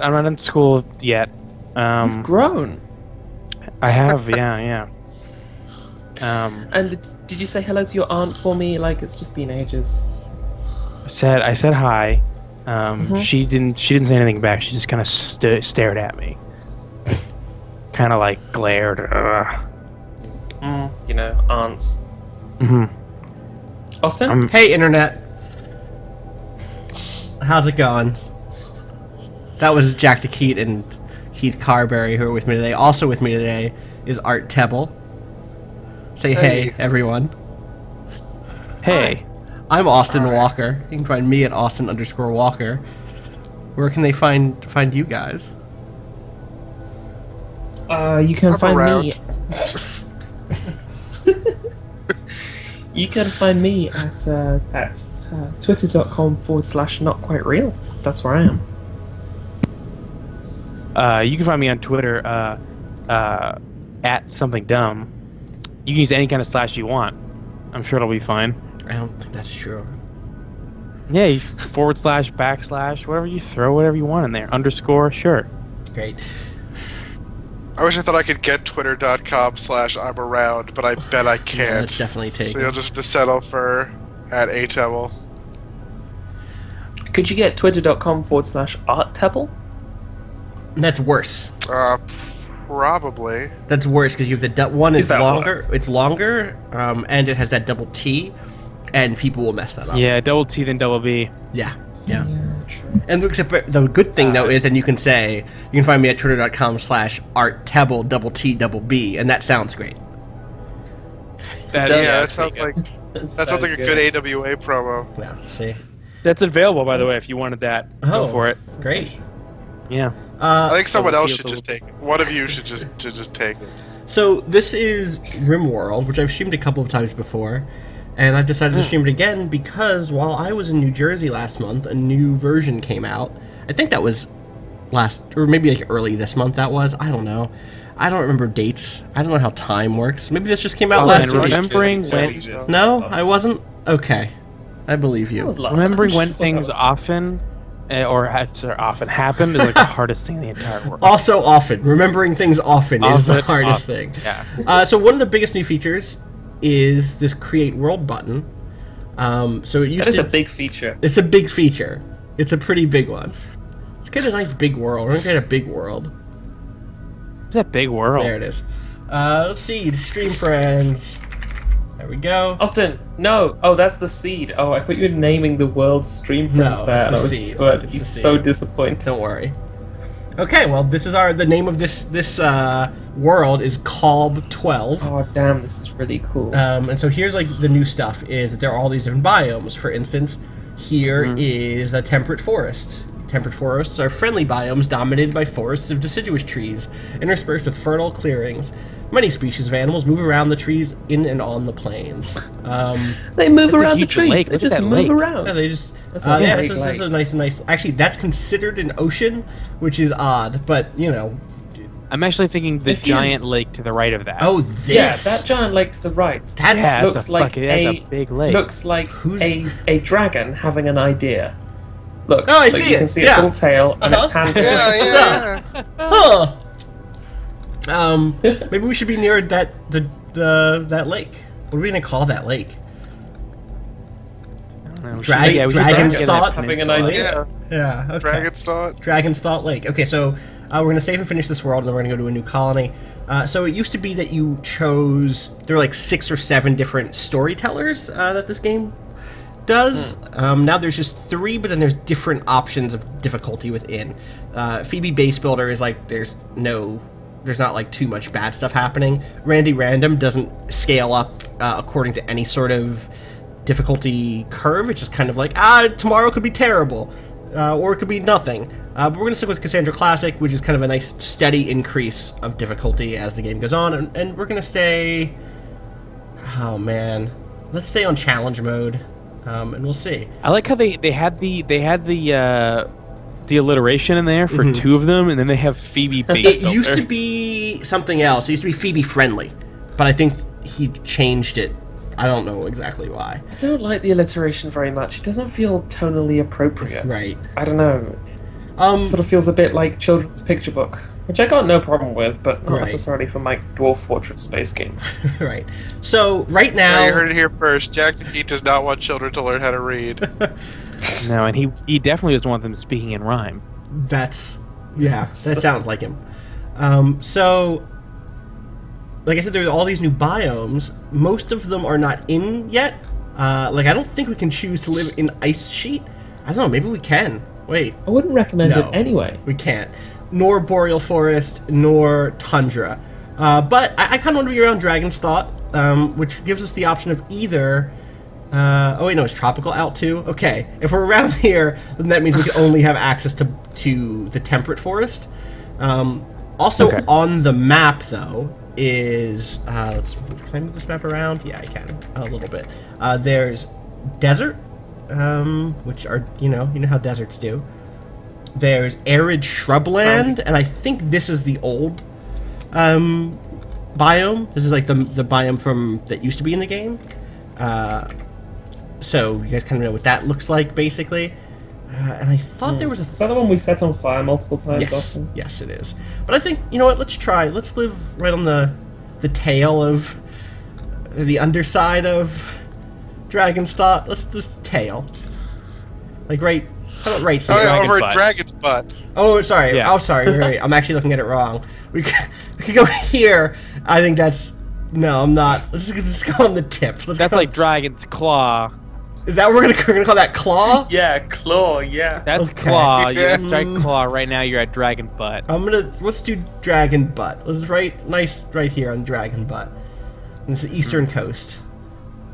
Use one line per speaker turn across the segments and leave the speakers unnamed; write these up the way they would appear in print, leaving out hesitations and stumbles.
not in school yet.
You've grown.
I have, yeah.
And did you say hello to your aunt for me? Like, it's just been ages.
I said hi. She didn't say anything back. She just kind of stared at me. Kind of like glared.
You know, aunts. Austin?
Hey, Internet. How's it going? That was Jack DeKeat and Heath Carberry who are with me today. Also with me today is Art Tebble. Say hey everyone.
Hey.
I'm Austin Walker. You can find me at Austin_Walker. Where can they find you guys?
You can find me. You can find me at twitter.com/notquitereal. That's where I am.
You can find me on Twitter at something dumb. You can use any kind of slash you want. I'm sure it'll be fine.
I don't think that's true.
Yeah, you / / whatever you throw, whatever you want in there. _ sure.
Great.
I wish I thought I could get twitter.com/I'm around, but I bet I can't.
Yeah, that's definitely taken.
So you'll just have to settle for at @atebble.
Could you get twitter.com/arttebble?
That's worse.
Probably.
That's worse because you have the one is longer.
Worse?
It's longer, and it has that double T, and people will mess that up.
Yeah, double T then double B.
Yeah.
True.
And except for, the good thing though is, and you can find me at twitter.com/arttebble _T_B, and that sounds great.
That sounds like a good AWA promo.
Yeah. See.
That's available, by the way, if you wanted that. Go for it.
Great.
Yeah.
I think someone else should just take it. One of you should just take it.
So this is RimWorld, which I've streamed a couple of times before, and I've decided to stream it again because while I was in New Jersey last month, a new version came out. I think that was or maybe like early this month. That was. I don't know. I don't remember dates. I don't know how time works. Maybe this just came out last week.
Remembering when?
No, I wasn't. Okay, I believe you.
Remembering when things often often happen is like the hardest thing in the entire world.
Also often. Remembering things often is the hardest thing.
Yeah.
So one of the biggest new features is this Create World button. So it used
That is a big feature.
It's a big feature. It's a pretty big one. Let's get a nice big world. We're going to get a big world.
It's a big world.
There it is. Let's see. StreamFriends. There we go.
Austin, no. Oh, that's the seed. Oh, I thought you were naming the world's StreamFriends there.
it's the seed.
He's so disappointed.
Don't worry. Okay, well, this is the name of this world is Colb 12.
Oh, damn, this is really cool.
And so here's like the new stuff is that there are all these different biomes. For instance, here is a temperate forest. Temperate forests are friendly biomes dominated by forests of deciduous trees, interspersed with fertile clearings. Many species of animals move around the trees in and on the plains.
They move around the trees.
Lake.
They just move around.
Yeah, they just.
That's
this is a nice. Actually, that's considered an ocean, which is odd, but you know.
I'm actually thinking the giant lake to the right of that.
Oh, this.
Yeah, that giant lake to the right.
That
looks like
a big lake.
Looks like a dragon having an idea. Look.
Oh, I see it.
You can see its little tail and its hand.
Yeah.
Huh. Maybe we should be near that lake. What are we gonna call that lake? Dragon's Thought.
Having an idea.
Yeah. Okay.
Dragon's Thought.
Dragon's Thought Lake. Okay, so we're gonna save and finish this world, and then we're gonna go to a new colony. So it used to be that you chose. There were like 6 or 7 different storytellers that this game does. Now there's just 3, but then there's different options of difficulty within. Phoebe Base Builder is like there's not like too much bad stuff happening. Randy Random doesn't scale up according to any sort of difficulty curve. It's just kind of like, tomorrow could be terrible, or it could be nothing. But we're going to stick with Cassandra Classic, which is kind of a nice steady increase of difficulty as the game goes on, and we're going to stay... Oh man, let's stay on challenge mode, and we'll see.
I like how they had the alliteration in there for 2 of them, and then they have Phoebe Base
It used to be something else. It used to be Phoebe Friendly, but I think he changed it. I don't know exactly why.
I don't like the alliteration very much. It doesn't feel tonally appropriate.
Right.
I don't know. Sort of feels a bit like children's picture book, which I got no problem with, but not
Right.
necessarily for my Dwarf Fortress space game.
Right. So right now,
Yeah, you heard it here first. Jackson Keat does not want children to learn how to read.
No, and he definitely doesn't want them speaking in rhyme.
that sounds like him. So, like I said, there are all these new biomes. Most of them are not in yet. Like I don't think we can choose to live in Ice Sheet. I don't know. Maybe we can. Wait.
I wouldn't recommend
No.
it anyway.
We can't. Nor Boreal Forest, nor Tundra. But I kind of want to be around Dragon's Thought, which gives us the option of either... oh wait, no, it's Tropical out too? Okay, if we're around here, then that means we can only have access to the Temperate Forest. Also,
Okay.
on the map, though, is... can I move this map around? Yeah, I can. A little bit. There's Desert, which are, you know how deserts do. There's arid shrubland, and I think this is the old biome. This is like the biome from that used to be in the game. So you guys kind of know what that looks like, basically. And I thought there was a...
Is that the one we set on fire multiple times,
Yes,
Austin?
yes, it is. But I think, you know what, let's try. Let's live right on the tail of... the underside of Dragon's Thought. Let's just tail. Like right... How about right here?
Oh, yeah,
Dragon
over
butt.
at Dragon's Butt.
Oh, sorry.
Yeah.
Oh, sorry. Right. I'm actually looking at it wrong. We could go here. I think that's... No, I'm not. Let's go on the tip.
That's like Dragon's Claw.
Is that what we're gonna call that? Claw?
Yeah, claw, yeah.
That's
Okay.
Claw. You're
Yeah.
at Strike Claw. Right now you're at Dragon Butt.
Let's do Dragon Butt. Let's nice right here on Dragon Butt. And this is the Eastern Coast.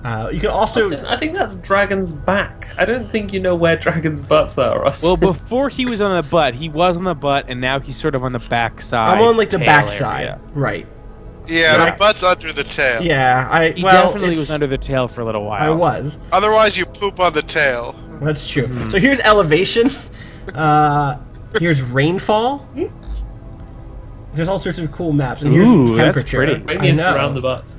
You can also...
Austin, I think that's Dragon's Back. I don't think you know where Dragon's Butts are, Austin.
Well, before he was on the butt, he was on the butt, and now he's sort of on the backside.
I'm on like the
tail
backside.
area.
Right.
Yeah,
Yeah.
the butt's under the tail.
Yeah,
He definitely was under the tail for a little while.
I was.
Otherwise, you poop on the tail.
That's true. So here's elevation. Here's rainfall. There's all sorts of cool maps. And here's
Ooh, that's
temperature.
pretty.
I
Rainiest
know.
around the butt.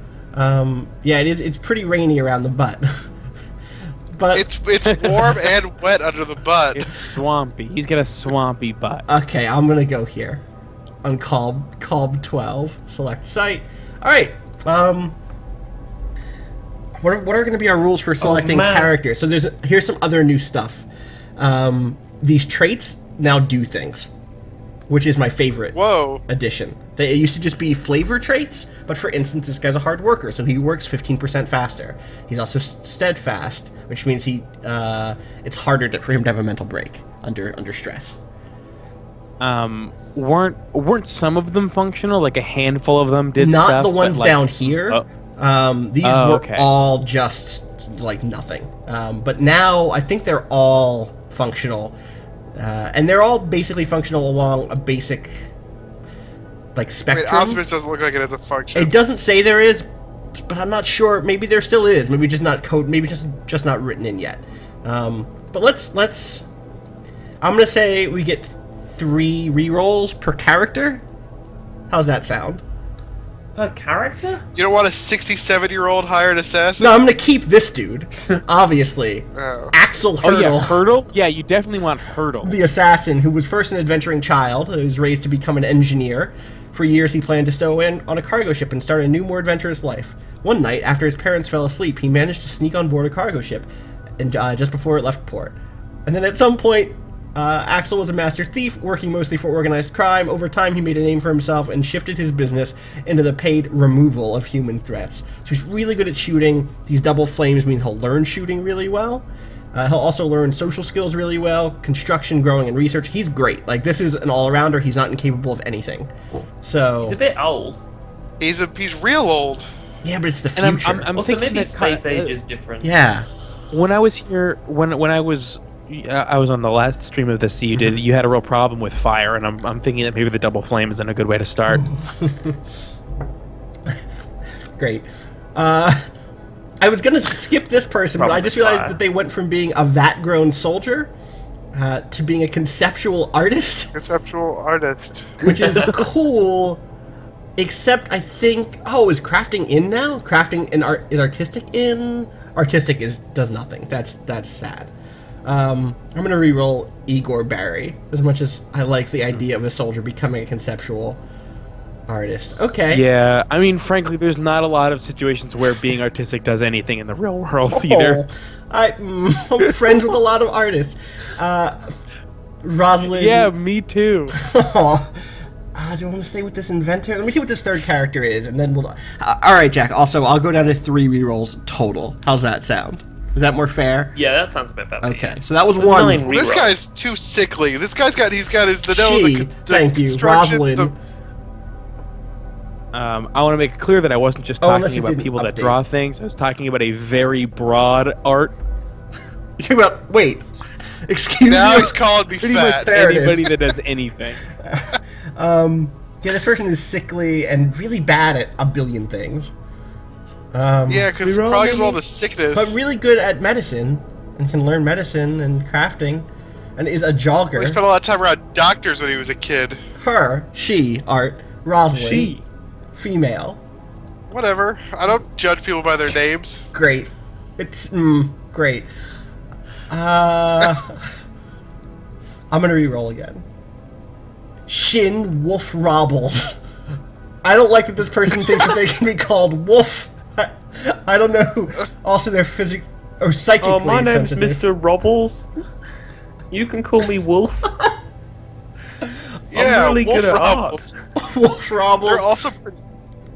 Yeah, it is. It's pretty rainy around the butt. But
It's warm and wet under the butt.
It's swampy. He's got a swampy butt.
okay, I'm gonna go here on Colb 12. Select site. All right. What are going to be our rules for selecting
man.
characters? So here's some other new stuff. These traits now do things, which is my favorite
Whoa.
addition. It used to just be flavor traits, but for instance, this guy's a hard worker, so he works 15% faster. He's also steadfast, which means it's harder for him to have a mental break under stress.
Weren't some of them functional? Like a handful of them did
Not
stuff,
the
but,
ones
like-
down here. These
Oh,
were
okay.
all just like nothing. But now I think they're all functional, and they're all basically functional along a basic like
Wait,
spectrum.
Optimus doesn't look like it has a function.
It doesn't say there is, but I'm not sure. Maybe there still is. Maybe just not code. Maybe just not written in yet. But let's. I'm gonna say we get 3 rerolls per character. How's that sound?
Per character?
You don't want a 67-year-old hired assassin?
No, I'm gonna keep this dude. Obviously,
Oh.
Axel
Oh
Hurdle.
yeah, Hurdle. Yeah, you definitely want Hurdle.
The assassin who was first an adventuring child, who was raised to become an engineer. For years, he planned to stow in on a cargo ship and start a new, more adventurous life. One night, after his parents fell asleep, he managed to sneak on board a cargo ship, and just before it left port. And then at some point, Axel was a master thief, working mostly for organized crime. Over time, he made a name for himself and shifted his business into the paid removal of human threats. So he's really good at shooting. These double flames mean he'll learn shooting really well. He'll also learn social skills really well, construction, growing, and research. He's great. Like, this is an all-arounder. He's not incapable of anything. So...
He's a bit old.
He's real old.
Yeah, but it's the
And
future.
I'm
Also,
thinking
maybe
that
space
kinda-
age is different.
Yeah.
When I was here, when I was on the last stream of this, you did. You had a real problem with fire, and I'm thinking that maybe the double flame isn't a good way to start.
Great. I was gonna skip this person, but I just realized
fire.
that they went from being a vat-grown soldier to being a conceptual artist,
Conceptual artist.
which is cool. Except I think, is crafting in now? Crafting in is artistic in? Artistic does nothing. That's sad. I'm gonna reroll Igor Barry, as much as I like the idea of a soldier becoming a conceptual artist. Okay.
Yeah, I mean, frankly, there's not a lot of situations where being artistic does anything in the real world either.
I'm friends with a lot of artists. Rosalind.
Yeah, me too.
Do I want to stay with this inventor? Let me see what this third character is, and then we'll... all right, Jack. Also, I'll go down to 3 rerolls total. How's that sound? Is that more fair?
Yeah, that sounds a bit better.
Okay, so that was 1.
Well,
This guy's too sickly. He's got his
Thank you,
construction,
Rosalind.
I want to make it clear that I wasn't just
unless
talking
it
about
didn't
people that
update.
draw things. I was talking about a very broad art.
You're talking about... Wait. Excuse
Now
you?
he's calling me
Pretty
fat.
much
There it is.
anybody that does anything.
Yeah, this person is sickly and really bad at a billion things.
Yeah, because
Reroll,
probably 'cause of all
maybe?
the sickness.
But really good at medicine, and can learn medicine and crafting, and is a jogger.
He spent a lot of time around doctors when he was a kid.
Her, she, art, Rosalind,
She.
female.
Whatever. I don't judge people by their names.
Great. It's, great. I'm gonna re-roll again. Shin Wolf Robbles. I don't like that this person thinks that they can be called Wolf. I don't know. Also, they're or psychically
Oh, my name's
sensitive.
Mr. Robbles. You can call me Wolf.
Yeah,
I'm really
Wolf
good at
Robbles.
art.
Wolf
They're
Robbles.
also pretty...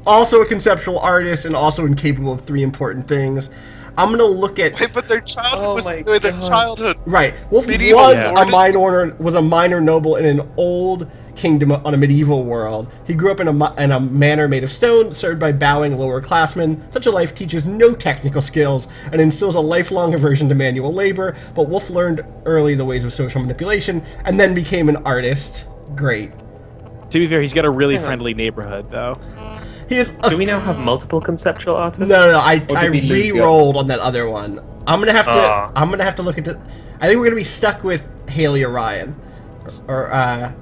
Also a conceptual artist and also incapable of 3 important things. I'm gonna look at...
Wait, but their childhood
Oh
was
my
their
God.
childhood.
Right. Wolf
Medieval
was a minor noble in an old kingdom on a medieval world. He grew up in a manor made of stone, served by bowing lower classmen. Such a life teaches no technical skills and instills a lifelong aversion to manual labor, but Wolf learned early the ways of social manipulation and then became an artist. Great.
To be fair, he's got a really friendly neighborhood, though.
He is...
Do we now have multiple conceptual artists?
No, I
Or did we lose the
re-rolled on that other one. I'm gonna have to.
Ah.
I'm gonna have to look at the. I think we're gonna be stuck with Haley Orion, or I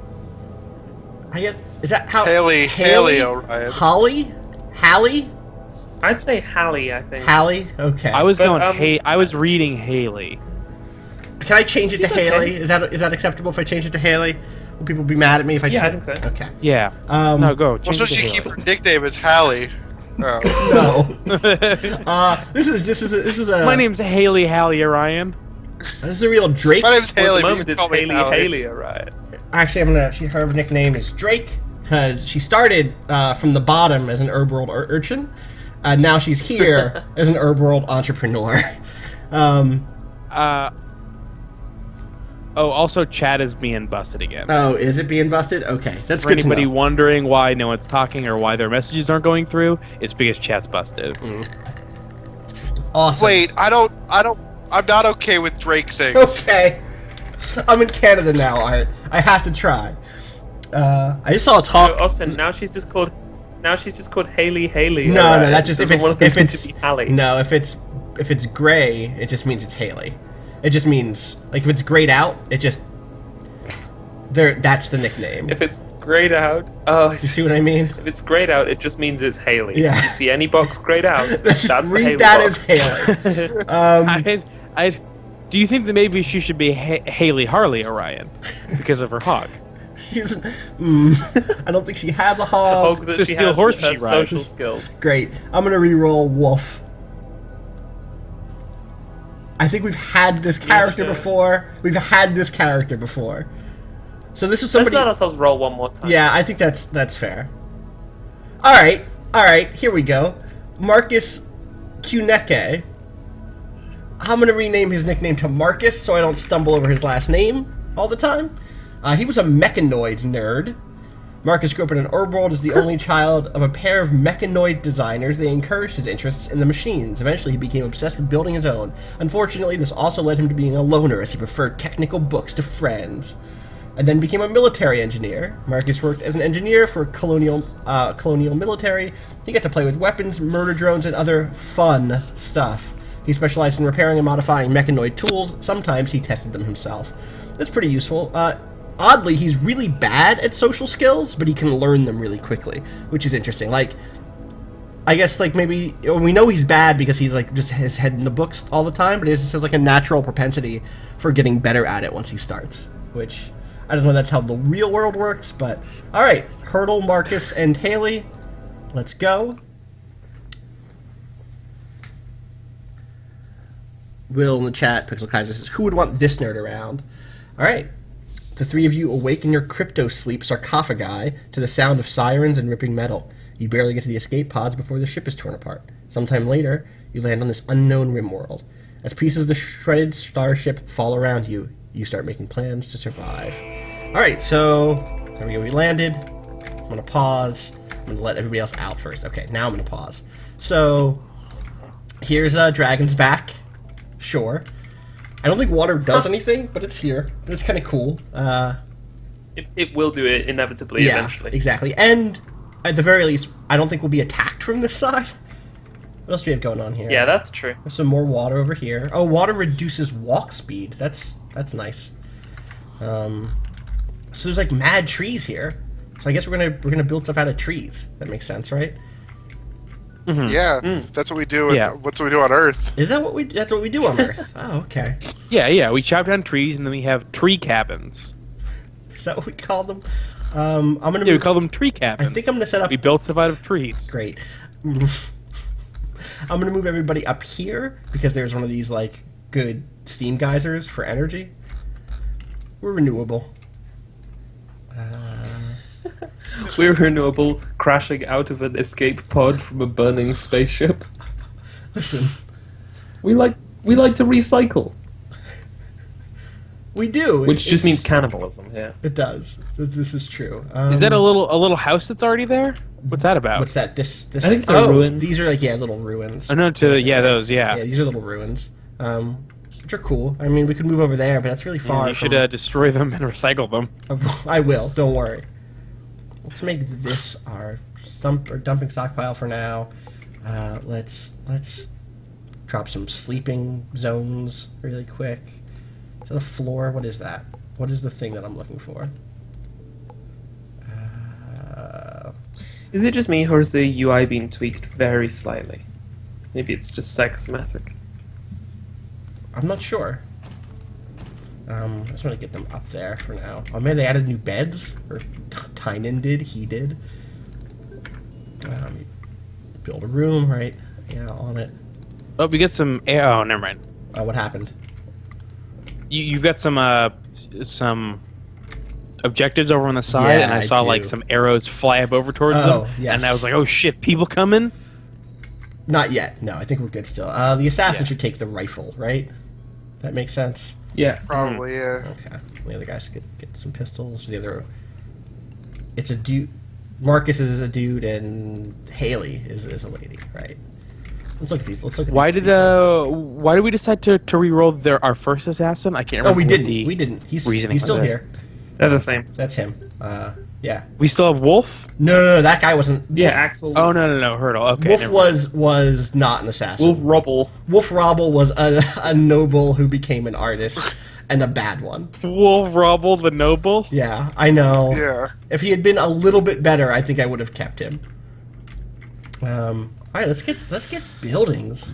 guess is that how
Haley Orion.
Holly, Hallie,
I'd say Hallie, I think.
Hallie. Okay.
I was
But,
going. I was
let's-
reading Haley.
Can I change it to
She's okay.
Haley? Is that acceptable if I change it to Haley? Will people be mad at me if I?
Yeah, I
change
think so.
Okay.
Yeah. No, go. Change
Also,
it to
she
Haley.
keep her nickname as Hallie. Oh.
No. This is a.
My name's Haley Orion.
This is a real Drake.
My name's
Well,
Haley.
at the
but you
moment
can
it's
call me
Haley,
Hallie.
right?
Actually, her nickname is Drake because she started from the bottom as an RimWorld urchin. Now she's here as an RimWorld entrepreneur.
Oh, also, chat is being busted again.
Oh, is it being busted? Okay, that's
For
good to
anybody
know.
wondering why no one's talking or why their messages aren't going through, it's because chat's busted.
Awesome.
Wait, I'm not okay with Drake things.
Okay. I'm in Canada now, Art. I have to try. I just saw a talk.
So, Austin, now she's just called Haley.
No,
right?
that just
Doesn't want
if
them
it's
to be Hallie.
no, if it's gray, it just means it's Haley. It just means like if it's grayed out, it just that's the nickname.
If it's grayed out, oh,
You see what I mean?
if it's grayed out, it just means it's Haley.
Yeah.
If you see any box grayed out,
Just
that's the
read
Haley
that
box.
as Haley.
Do you think that maybe she should be Haley Harley Orion because of her hog?
I don't think she has a
The
hog.
hog that
The
she
steel
has
horse
with her
she rides.
social skills.
Great. I'm gonna re-roll Wolf. I think we've had this character
sure.
before. We've had this character before. So this is
Let's
somebody.
let ourselves roll one more time.
Yeah, I think that's fair. All right. Here we go. Marcus Kuneke. I'm gonna rename his nickname to Marcus so I don't stumble over his last name all the time. He was a mechanoid nerd. Marcus grew up in an RimWorld as the only child of a pair of mechanoid designers. They encouraged his interests in the machines. Eventually, he became obsessed with building his own. Unfortunately, this also led him to being a loner, as he preferred technical books to friends. And then became a military engineer. Marcus worked as an engineer for colonial military. He got to play with weapons, murder drones, and other fun stuff. He specialized in repairing and modifying mechanoid tools. Sometimes he tested them himself. That's pretty useful. Oddly, he's really bad at social skills, but he can learn them really quickly, which is interesting. Like, I guess like maybe we know he's bad because he's like just his head in the books all the time, but he just has like a natural propensity for getting better at it once he starts. Which I don't know if that's how the real world works, but all right, Hurdle, Marcus, and Haley, let's go. Will in the chat, Pixel Kaiser says, "Who would want this nerd around?" All right. The three of you awaken your crypto-sleep sarcophagi to the sound of sirens and ripping metal. You barely get to the escape pods before the ship is torn apart. Sometime later, you land on this unknown RimWorld. As pieces of the shredded starship fall around you, you start making plans to survive. Alright, so there we go, we landed. I'm going to pause. I'm going to let everybody else out first. Okay, now I'm going to pause. So, here's Dragon's back. Sure. I don't think water does anything, but it's here. It's kind of cool.
It will do it inevitably eventually.
Exactly. And at the very least, I don't think we'll be attacked from this side. What else do we have going on here?
Yeah, that's true.
There's some more water over here. Oh, water reduces walk speed. That's nice. So there's like mad trees here. So I guess we're gonna build stuff out of trees. That makes sense, right?
Mm-hmm. Yeah, that's what we do. That's what we do on Earth.
Is that what we? That's what we do on Earth. Oh, okay.
Yeah. We chop down trees and then we have tree cabins.
Is that what we call them? I'm gonna.
Yeah, we call them tree cabins.
I think I'm gonna set up.
We built stuff out of trees.
Great. I'm gonna move everybody up here because there's one of these like good steam geysers for energy. We're renewable.
We're renewable, crashing out of an escape pod from a burning spaceship.
Listen,
we like to recycle.
We do,
which just means cannibalism. Yeah,
it does. This is true.
Is that a little house that's already there? What's that about?
What's that? This
I think they're ruins.
These are like little ruins.
Oh no, those.
Yeah, these are little ruins. Which are cool. I mean, we could move over there, but that's really far.
You should destroy them and recycle them.
I will. Don't worry. Let's make this our dumping stockpile for now. Let's drop some sleeping zones really quick. Is that a floor? What is that? What is the thing that I'm looking for?
Is it just me, or is the UI being tweaked very slightly? Maybe it's just psychosomatic.
I'm not sure. I just want to get them up there for now. Oh man, they added new beds? Or Tynan did, he did. Build a room, right? Yeah, on it.
Oh, we get some air. Oh, never mind.
What happened?
You've got some objectives over on the side, and I saw like some arrows fly up over towards them.
Yes.
And I was like, oh shit, people coming?
Not yet. No, I think we're good still. The assassin should take the rifle, right? That makes sense.
Yeah.
Probably, yeah.
Okay. The other guys get some pistols. The other... It's a dude... Marcus is a dude, and Haley is a lady, right? Let's look at these. Why
did we decide to re-roll our first assassin? I can't remember.
Oh, we didn't. We didn't. He's still here.
They're the same.
That's him. Yeah.
We still have Wolf?
No, that guy wasn't.
Yeah, Axel.
Oh no, Hurdle. Okay.
Wolf was not an assassin.
Wolf Robble.
Wolf Robble was a noble who became an artist, and a bad one.
Wolf Robble the noble?
Yeah, I know.
Yeah.
If he had been a little bit better, I think I would have kept him. All right, let's get buildings.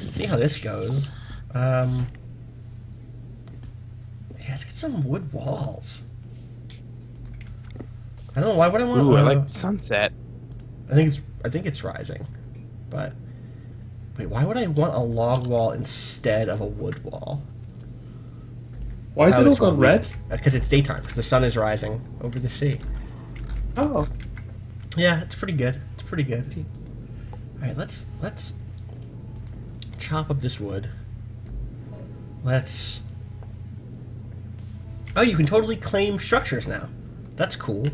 Let's see how this goes. Yeah, let's get some wood walls. I don't know why would I want.
Ooh, I like sunset.
I think it's rising, but wait, why would I want a log wall instead of a wood wall?
Why is it all gone red?
Because it's daytime. Because the sun is rising over the sea.
Oh.
Yeah, it's pretty good. It's pretty good. All right, let's chop up this wood. Let's. Oh, you can totally claim structures now. That's cool.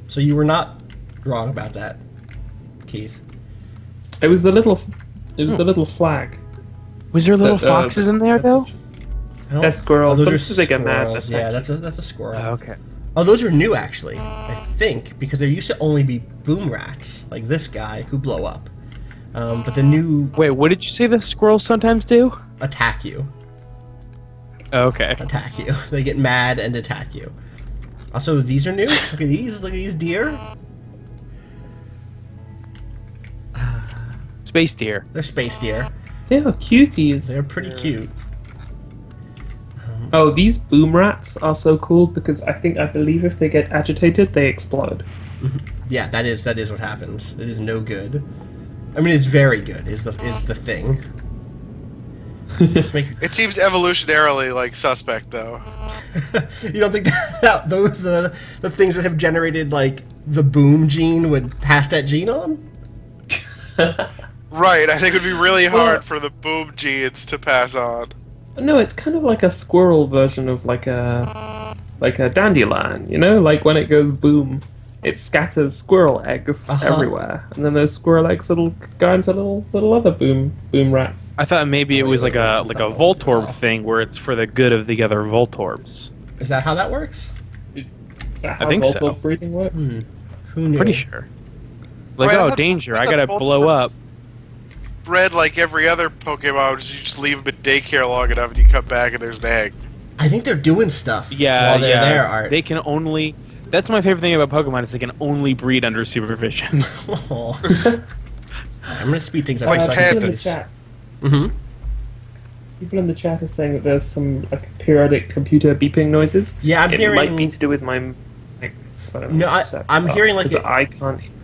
So you were not wrong about that, Keith.
It was the little flag.
Was there little foxes in there though?
That's squirrels.
Oh,
Sometimes they get mad.
Yeah, that's a squirrel.
Oh, okay.
Oh, those are new actually. I think because there used to only be boom rats like this guy who blow up. But the new.
Wait, what did you say the squirrels sometimes do?
Attack you.
Oh, okay.
Attack you. They get mad and attack you. Also, these are new. Look at these. Look at these deer.
Space deer.
They're space deer.
They are cuties.
They're pretty cute.
Oh, these boom rats are so cool because I believe if they get agitated, they explode.
Yeah, that is what happens. It is no good. I mean, it's very good. Is the thing. Just make...
It seems evolutionarily like suspect, though.
You don't think that those the things that have generated like the boom gene would pass that gene on?
Right, I think it would be really hard for the boom genes to pass on.
No, it's kind of like a squirrel version of like a dandelion, you know? Like when it goes boom, it scatters squirrel eggs everywhere, and then those squirrel eggs will go into little other boom rats.
I thought maybe it was like a Voltorb thing where it's for the good of the other Voltorbs.
Is that how that works?
Is that how
I think so.
Voltorb breeding works?
Who knew?
Pretty sure. Like,
Wait, I
oh,
thought-
danger!
I
I
thought
gotta blow
Voltorbs-
up.
Bred like every other Pokemon, you just leave them in daycare long enough and you come back and there's an egg.
I think they're doing stuff.
Yeah,
while they're
yeah.
there, Art.
They can only. That's my favorite thing about Pokemon is they can only breed under supervision.
Oh. I'm gonna speed things up.
Like
so I can
People in the
pandas.
chat.
Mm-hmm.
People in the chat are saying that there's some like periodic computer beeping noises.
Yeah, I'm
it
hearing.
might be to do with my microphone.
No, I'm hearing like
because
it-
I can't hear it.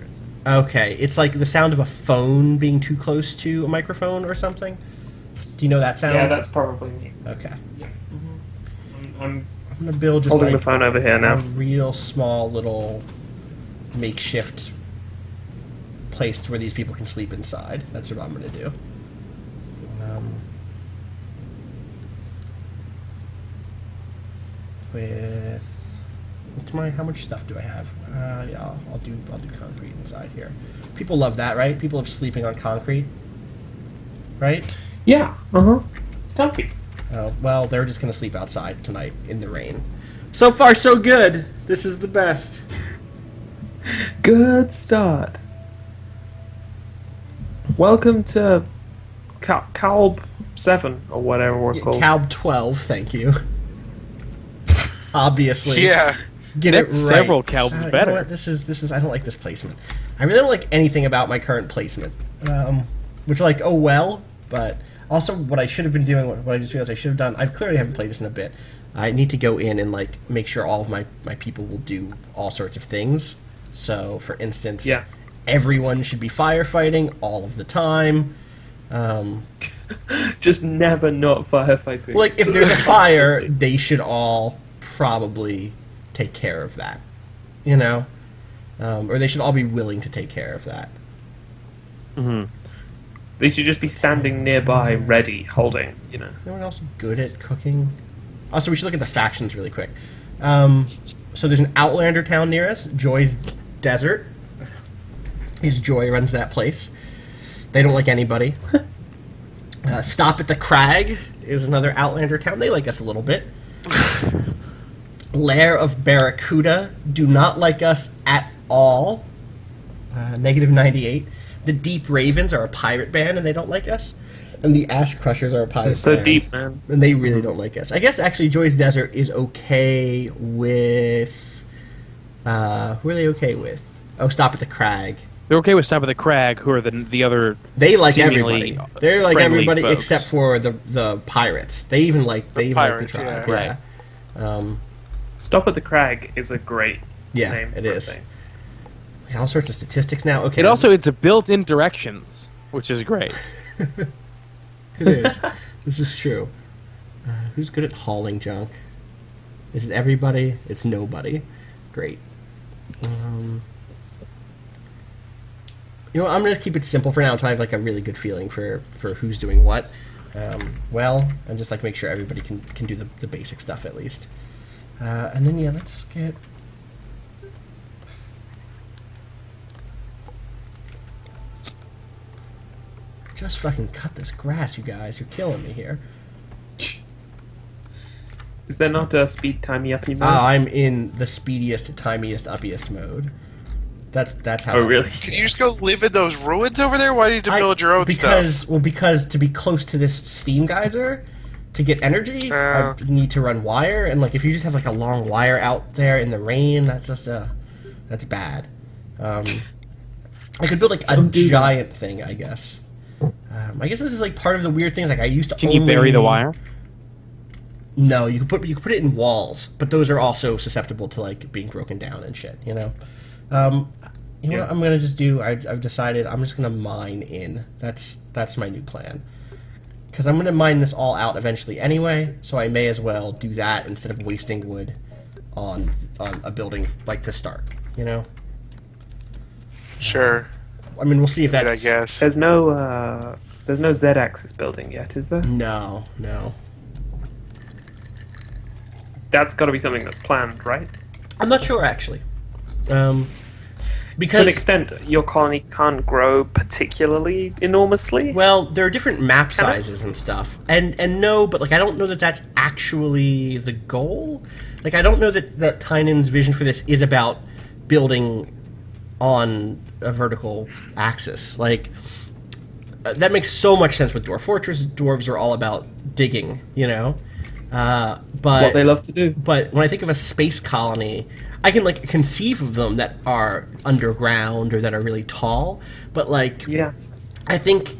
Okay, it's like the sound of a phone being too close to a microphone or something. Do you know that sound?
Yeah, that's probably me.
Okay.
Yeah. I'm
I'm gonna build just
holding
like
the phone over here
a
now.
real small little makeshift place where these people can sleep inside. That's what I'm gonna do. With how much stuff do I have? Yeah, I'll do concrete inside here. People love that, right? People love sleeping on concrete, right?
Yeah. It's comfy.
Oh, well, they're just gonna sleep outside tonight in the rain. So far, so good. This is the best.
Good start. Welcome to Calb 7 or whatever we're called.
Calb 12, thank you. Obviously.
Yeah.
Get
That's
it right.
several Calbs
You know
better.
what? This is. I don't like this placement. I really don't like anything about my current placement. Which, like, oh well. But also, what I should have been doing, what I just realized I should have done. I clearly haven't played this in a bit. I need to go in and like make sure all of my people will do all sorts of things. So, for instance,
Yeah.
everyone should be firefighting all of the time.
Just never not firefighting.
Like, if there's a fire, they should all probably take care of that, you know? Or they should all be willing to take care of that.
They should just be standing nearby, ready, holding, you know.
Anyone else good at cooking? Also, we should look at the factions really quick. So there's an Outlander town near us, Joy's Desert. His Joy runs that place. They don't like anybody. Stop at the Crag is another Outlander town. They like us a little bit. Lair of Barracuda do not like us at all. Negative 98. The Deep Ravens are a pirate band and they don't like us. And the Ash Crushers are a pirate
It's so
band.
deep, man.
And they really don't like us. I guess actually Joy's Desert is okay with... who are they okay with? Oh, Stop at the Crag.
They're okay with Stop at the Crag, who are the other.
They like
seemingly
everybody. They're like
friendly
everybody
folks.
except for the pirates. They even like the
pirates,
tribe.
yeah.
Yeah.
Stop at the Crag is a great
Yeah,
name
it
for a
is.
thing.
All sorts of statistics now. Okay.
It's a built-in directions, which is great.
It is. This is true. Who's good at hauling junk? Is it everybody? It's nobody. Great. You know, I'm gonna keep it simple for now until I have like a really good feeling for who's doing what. Well, and just like make sure everybody can do the basic stuff at least. And then yeah, let's get. Just fucking cut this grass, you guys. You're killing me here.
Is there not a speed timey uppy mode?
I'm in the speediest, timiest, uppiest mode. That's how.
Oh, really?
Can you just go live in those ruins over there? Why do you need to build your own stuff?
Because to be close to this steam geyser, to get energy, I need to run wire, and like if you just have like a long wire out there in the rain, that's just that's bad. I could build like a giant thing, I guess. I guess this is like part of the weird things. Like I used to.
Can you bury the wire?
No, you can put it in walls, but those are also susceptible to like being broken down and shit. You know. You know what I'm gonna just do? I've decided I'm just gonna mine in. That's my new plan. Because I'm gonna mine this all out eventually anyway, so I may as well do that instead of wasting wood on a building like to start. You know.
Sure.
I mean, we'll see if that's.
I guess.
There's no Z-axis building yet, is there?
No.
That's got to be something that's planned, right?
I'm not sure actually. Because
to an extent, your colony can't grow particularly enormously.
well, there are different map sizes and stuff, and no, but like I don't know that that's actually the goal. Like I don't know that Tynan's vision for this is about building on a vertical axis. Like that makes so much sense with Dwarf Fortress. Dwarves are all about digging, you know. But
That's what they love to do.
But when I think of a space colony, I can like conceive of them that are underground or that are really tall. But like,
Yeah.
I think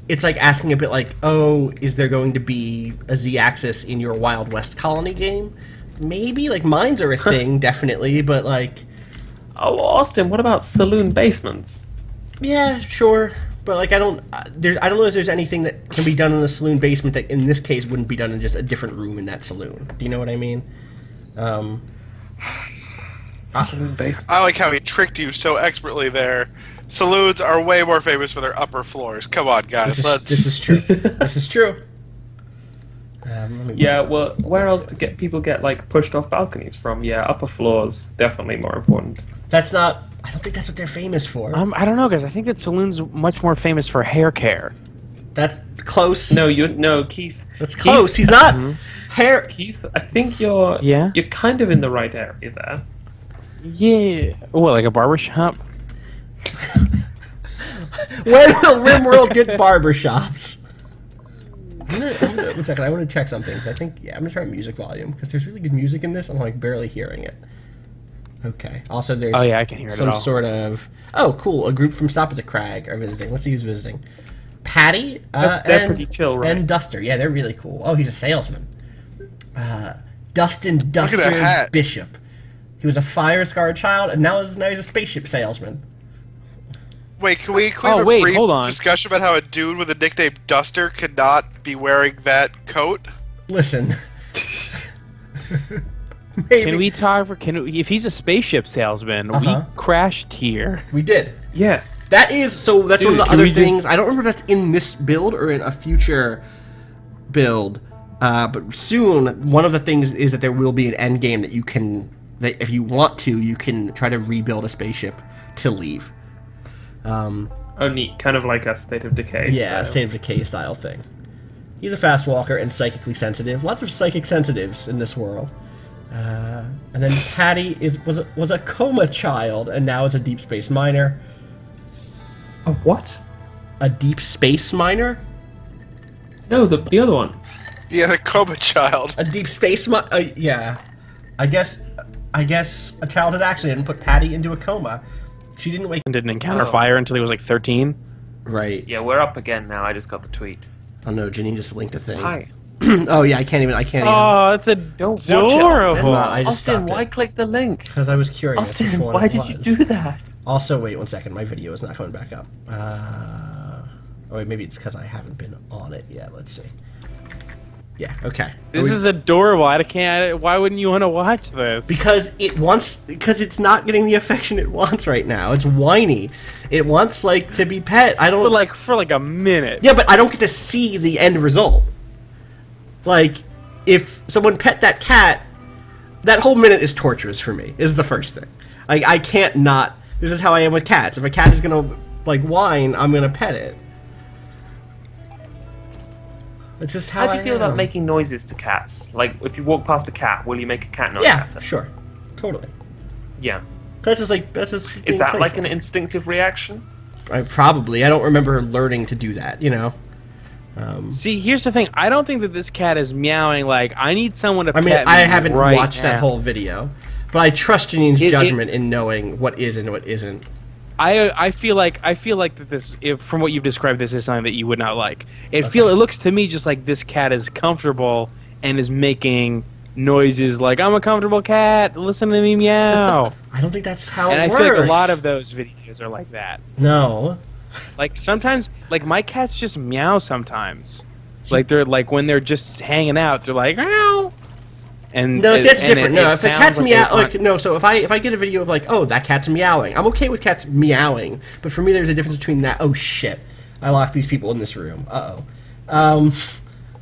it's like asking a bit like, oh, is there going to be a Z-axis in your Wild West colony game? Maybe. Like mines are a thing, definitely. But like,
Oh, Austin, what about saloon basements?
yeah, sure. But like, I don't know if there's anything that can be done in the saloon basement that in this case wouldn't be done in just a different room in that saloon. Do you know what I mean?
Saloon basement.
I like how he tricked you so expertly there. Saloons are way more famous for their upper floors. Come on, guys,
This is true. This is true.
Yeah, well, where else do people get like pushed off balconies from? Yeah, upper floors definitely more important.
That's not. I don't think that's what they're famous for.
I don't know, guys. I think that saloon's much more famous for hair care.
That's close.
No, Keith.
That's close. He's not hair.
Keith, I think you're kind of in the right area there.
Yeah. What, like a barbershop?
Where will RimWorld get barbershops? One second, I want to check something. I think, I'm going to try music volume, because there's really good music in this, I'm like barely hearing it. Okay. Also, there's
I can hear it
some
at all.
sort of... Oh, cool. A group from Stop at the Crag are visiting. Let's see who's visiting. Patty
They're pretty chill, right?
and Duster. Yeah, they're really cool. Oh, he's a salesman. Dustin
at that
Duster
hat.
Bishop. He was a fire-scarred child, and now he's a spaceship salesman.
Wait, can we have a brief
hold on.
discussion about how a dude with the nickname Duster could not be wearing that coat?
Listen. Maybe.
Can we talk for? If he's a spaceship salesman, we crashed here.
We did.
Yes.
That's one of the
can
other
we just-
things. I don't remember if that's in this build or in a future build. But soon, one of the things is that there will be an end game that if you want to, you can try to rebuild a spaceship to leave.
Oh, neat. Kind of like a State of Decay
Yeah,
style.
State of Decay style thing. He's a fast walker and psychically sensitive. Lots of psychic sensitives in this world. And then Patty was a coma child and now is a deep space miner.
A what?
A deep space miner?
No, the other one.
Yeah, the coma child.
A deep space yeah. I guess a childhood accident put Patty into a coma. She didn't wake.
And didn't encounter fire until he was like 13.
Right.
Yeah, we're up again now. I just got the tweet.
Oh no, Janine just linked a thing.
Hi.
Oh yeah, I can't even.
Oh, that's
Don't watch it, Austin.
adorable.
I just
Austin,
stopped
why
it.
click the link?
Because I was curious. which
Austin,
one
why
it
did you
was.
do that?
Also, wait 1 second. My video is not coming back up. Oh wait, maybe it's because I haven't been on it yet. Let's see. Yeah. Okay.
This is adorable. Why wouldn't you want to watch this?
Because it's not getting the affection it wants right now. It's whiny. It wants like to be pet. I don't
for like a minute.
Yeah, but I don't get to see the end result. Like, if someone pet that cat, that whole minute is torturous for me. Is the first thing. Like, I can't not. This is how I am with cats. If a cat is gonna like whine, I'm gonna pet it. It's just how
How do you feel
am.
about making noises to cats? Like, if you walk past a cat, will you make a cat noise
Yeah,
at it?
sure, totally.
Yeah.
That's just
Is
being
that like an
playful.
instinctive reaction?
I don't remember learning to do that. You know.
See, here's the thing. I don't think that this cat is meowing like, I need someone to
I mean,
pet me
I haven't
right
watched
now.
that whole video, but I trust Janine's judgment in knowing what is and what isn't.
I feel like that from what you've described, this is something that you would not like. It looks to me just like this cat is comfortable and is making noises like, I'm a comfortable cat, listen to me meow.
I don't think that's how
and
it
I
works.
feel like a lot of those videos are like that.
No.
Like sometimes, like my cats just meow sometimes. Like they're like when they're just hanging out, they're like meow. And
no, see, that's different. No, if a cat's meow, so if I get a video of like, oh, that cat's meowing, I'm okay with cats meowing. But for me, there's a difference between that. Oh shit, I locked these people in this room. I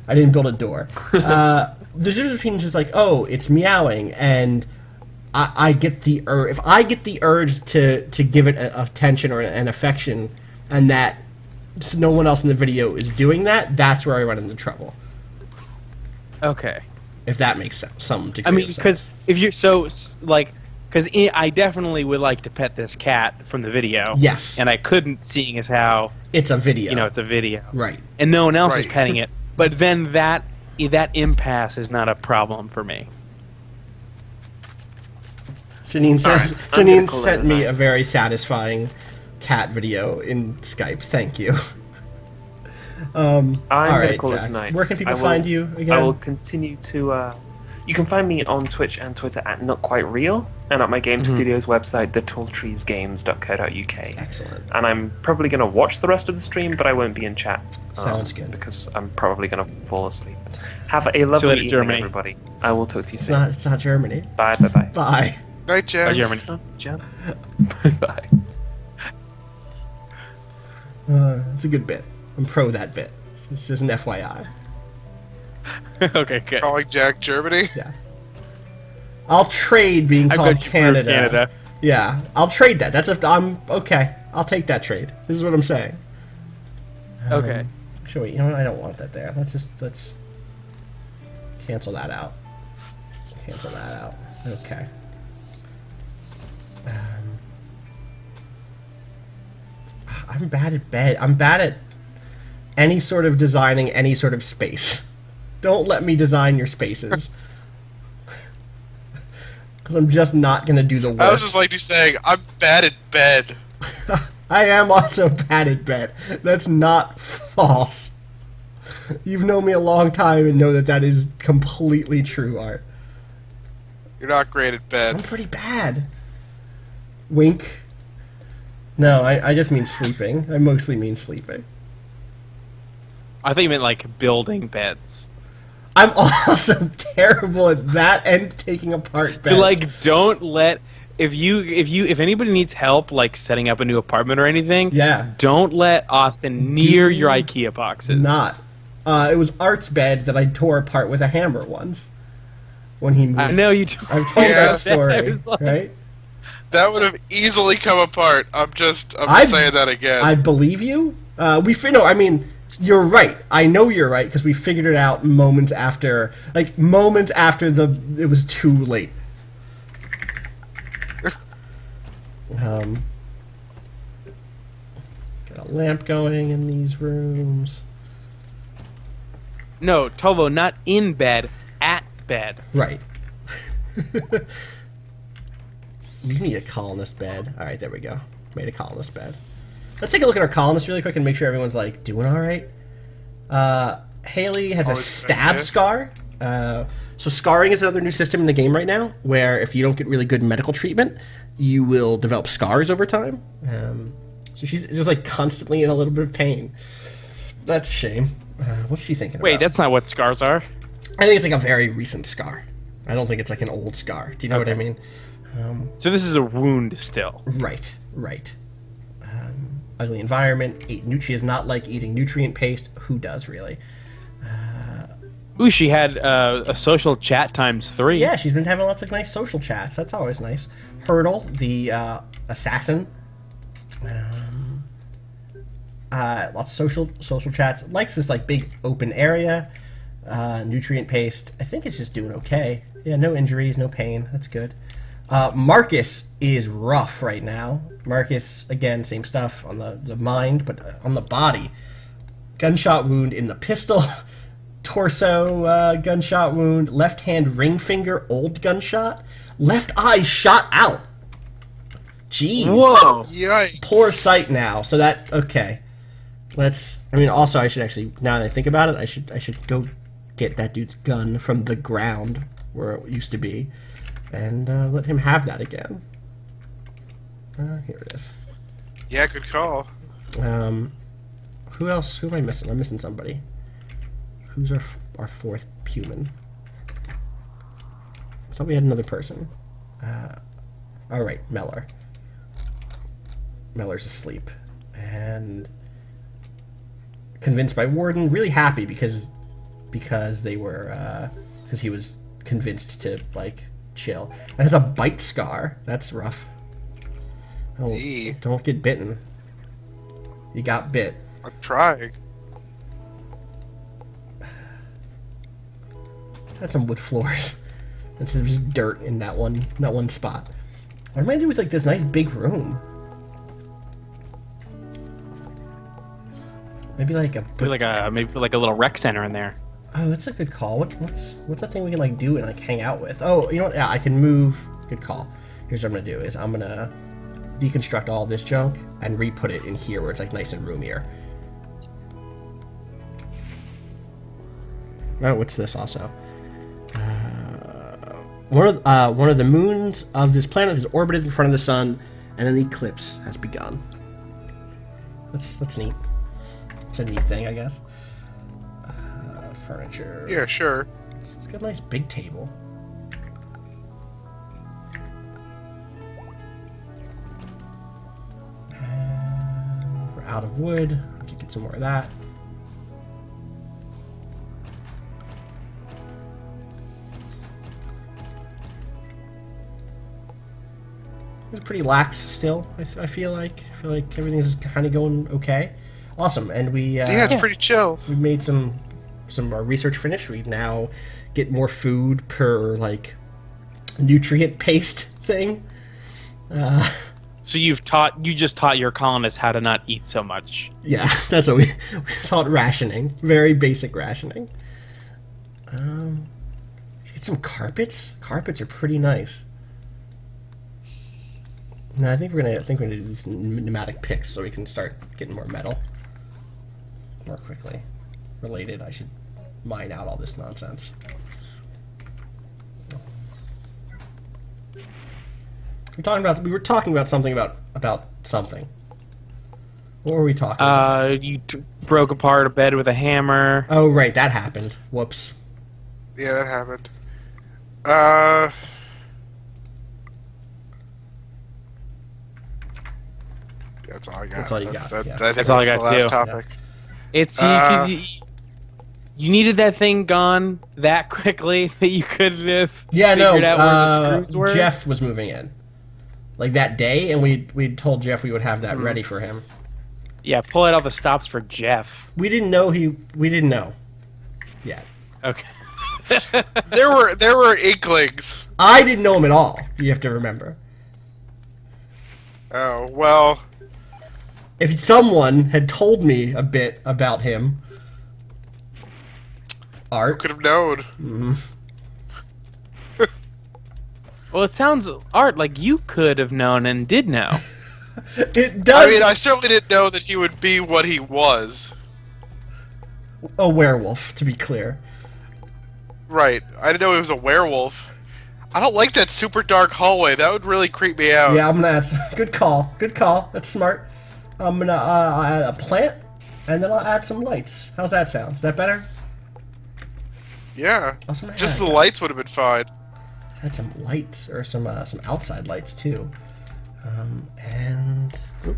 didn't build a door. There's a difference between just like, oh, it's meowing, and I get the urge. If I get the urge to give it attention or an affection, and that no one else in the video is doing that, that's where I run into trouble.
Okay.
If that makes sense, some degree.
I mean, because if you're because I definitely would like to pet this cat from the video.
Yes.
And I couldn't, seeing as how
it's a video.
You know, it's a video.
Right.
And no one else is petting it. But then that impasse is not a problem for me.
Janine says, Janine sent me a very satisfying cat video in Skype. Thank you.
I'm going to call
Jack.
it tonight.
Where can people find you again?
I will continue to... you can find me on Twitch and Twitter at NotQuiteReal, and at my game studios website, thetalltreesgames.co.uk.
Excellent.
And I'm probably going to watch the rest of the stream, but I won't be in chat.
Sounds good.
Because I'm probably going to fall asleep. Have a lovely evening, everybody. I will talk to you soon.
It's not Germany.
Bye, bye-bye.
Bye.
Night, Jen.
Bye, Germany.
It's not Jen. Bye.
It's a good bit. I'm pro that bit. It's just an FYI.
Okay, good.
Calling Jack Germany?
Yeah. I'll trade being called Canada. Yeah, I'll trade that. I'm okay. I'll take that trade. This is what I'm saying.
Okay.
Actually, you know what? I don't want that there. Let's cancel that out. Cancel that out. Okay. I'm bad at bed. I'm bad at any sort of designing any sort of space. Don't let me design your spaces. Because I'm just not going to do the work.
I was just like you saying, I'm bad at bed.
I am also bad at bed. That's not false. You've known me a long time and know that that is completely true, Art.
You're not great at bed.
I'm pretty bad. Wink. No, I just mean sleeping. I mostly mean sleeping.
I think you meant like building beds.
I'm also terrible at that and taking apart beds.
Like, don't let if anybody needs help like setting up a new apartment or anything.
Yeah.
Don't let Austin near your IKEA boxes.
Not. It was Art's bed that I tore apart with a hammer once. When he moved.
I know you.
I've told that story,
like,
right?
That would have easily come apart. I'm just saying that again.
I believe you. I mean, you're right. I know you're right because we figured it out moments after. Like moments after it was too late. Got a lamp going in these rooms.
No, Tovo, not in bed, at bed.
Right. You need a colonist bed. Alright, there we go. Made a colonist bed. Let's take a look at our colonists really quick and make sure everyone's, like, doing alright. Haley has a stab scar. So scarring is another new system in the game right now, where if you don't get really good medical treatment, you will develop scars over time. So she's just, like, constantly in a little bit of pain. That's a shame. What's she thinking about?
Wait, that's not what scars are?
I think it's, like, a very recent scar. I don't think it's, like, an old scar. Do you know what I mean?
So this is a wound still.
Right. Ugly environment. She does not like eating nutrient paste. Who does, really?
Ooh, she had a social chat ×3.
Yeah, she's been having lots of nice social chats. That's always nice. Hurdle, the assassin. Lots of social chats. Likes this like big open area. Nutrient paste. I think it's just doing okay. Yeah, no injuries, no pain. That's good. Marcus is rough right now. Marcus, again, same stuff on the mind, but on the body. Gunshot wound in the pistol. Torso gunshot wound. Left hand ring finger, old gunshot. Left eye shot out. Jeez.
Whoa!
Yikes.
Poor sight now. So that okay. Let's. I mean, also I should actually. Now that I think about it, I should go get that dude's gun from the ground where it used to be, and let him have that again. Here it is.
Yeah, good call.
Who else? Who am I missing? I'm missing somebody. Who's our fourth human? I thought we had another person. All right, Mellor. Mellor's asleep, and convinced by Warden. Really happy because they were because he was convinced to like chill. And has a bite scar. That's rough. Oh, don't get bitten. You got bit.
I'm trying.
Had some wood floors. Instead of just dirt in that one spot. What am I doing with like this nice big room? Maybe like a
Maybe like a little rec center in there.
Oh, that's a good call. What's that thing we can like do and like hang out with? Oh, you know what? Yeah, I can move. Good call. Here's what I'm gonna do: is I'm gonna deconstruct all this junk and re-put it in here where it's like nice and roomier. Oh, what's this also? One of the moons of this planet has orbited in front of the sun, and an eclipse has begun. That's neat. It's a neat thing, I guess. Furniture.
Yeah, sure.
It's got a nice big table. And we're out of wood. I have to get some more of that. It's pretty lax still. I feel like everything's kind of going okay. Awesome, and we
Yeah, it's pretty chill.
we made some research finished. We now get more food per like nutrient paste thing.
So you just taught your colonists how to not eat so much.
Yeah, that's what we taught rationing. Very basic rationing. Get some carpets. Carpets are pretty nice. No, I think we're gonna do these pneumatic picks so we can start getting more metal more quickly. Related, I should mine out all this nonsense. We were talking about something about something. What were we talking about?
You broke apart a bed with a hammer.
Oh, right, that happened. Whoops.
Yeah, that happened. That's all I got.
That's all you got, yeah.
I think
That's all I
that's
got,
the last
too.
topic.
It's you needed that thing gone that quickly that you couldn't have figured out where the screws were.
Jeff was moving in, like that day, and we told Jeff we would have that ready for him.
Yeah, pull out all the stops for Jeff.
We didn't know yet.
Okay.
There were inklings.
I didn't know him at all. You have to remember.
Oh well.
If someone had told me a bit about him, Art
Could have known.
Well, it sounds, Art, like you could have known and did know.
It does.
I mean, I certainly didn't know that he would be what he was.
A werewolf, to be clear.
Right. I didn't know he was a werewolf. I don't like that super dark hallway. That would really creep me out.
Yeah, I'm gonna add. Good call. Good call. That's smart. I'm gonna add a plant, and then I'll add some lights. How's that sound? Is that better?
Yeah.
Awesome.
Just the lights would have been fine.
Let's add some lights or some outside lights too. And oop.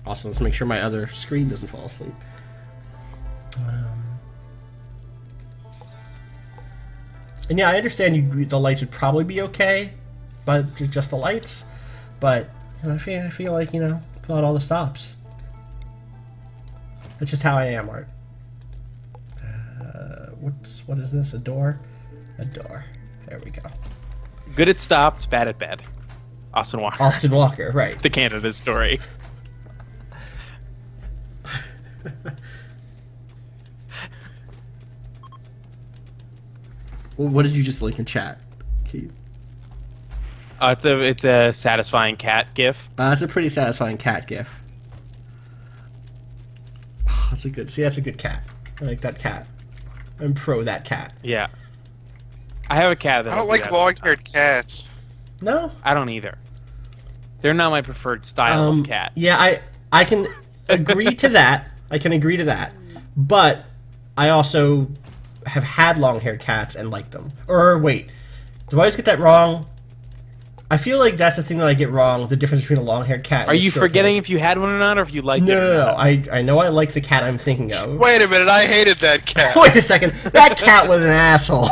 Also, let's make sure my other screen doesn't fall asleep. And yeah, I understand the lights would probably be okay, but just the lights. But I feel like pull out all the stops. That's just how I am, Art. What is this? A door? A door. There we go.
Good at stops, bad at bed. Austin Walker.
Austin Walker, right.
The Canada story.
Well, what did you just link in chat, Keith?
It's a satisfying cat gif.
That's a pretty satisfying cat gif. Oh, that's a good cat. I like that cat. I'm pro that cat.
Yeah. I have a cat that
I don't like long-haired cats.
No?
I don't either. They're not my preferred style of cat.
Yeah, I can agree to that. I can agree to that. But I also have had long-haired cats and liked them. Or wait, do I always get that wrong? I feel like that's the thing that I get wrong, the difference between a long-haired cat and
Are
a
you
short-haired.
forgetting if you had one or not, or if you liked it or
No.
not?
I know I like the cat I'm thinking of.
Wait a minute, I hated that cat.
Wait a second. That cat was an asshole.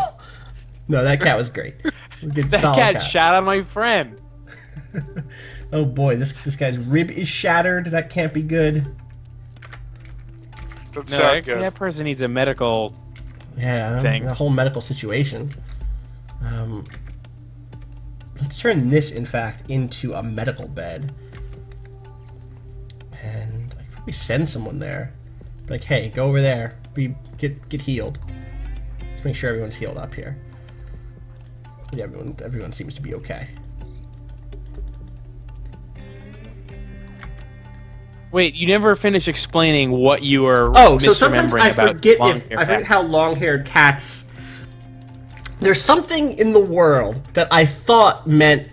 No, that cat was great. Good,
That
solid
cat shot on my friend.
Oh boy, this guy's rib is shattered. That can't be good.
Doesn't
No,
sound
actually,
good.
that person needs a medical.
Yeah,
Thing.
the whole medical situation. Let's turn this, in fact, into a medical bed. And I could probably send someone there. Like, hey, go over there. Get healed. Let's make sure everyone's healed up here. Yeah, everyone seems to be okay.
Wait, you never finished explaining what you were
Oh, so sometimes
misremembering
I
about
forget
long-haired
I forget
cats.
how long-haired cats. There's something in the world that I thought meant,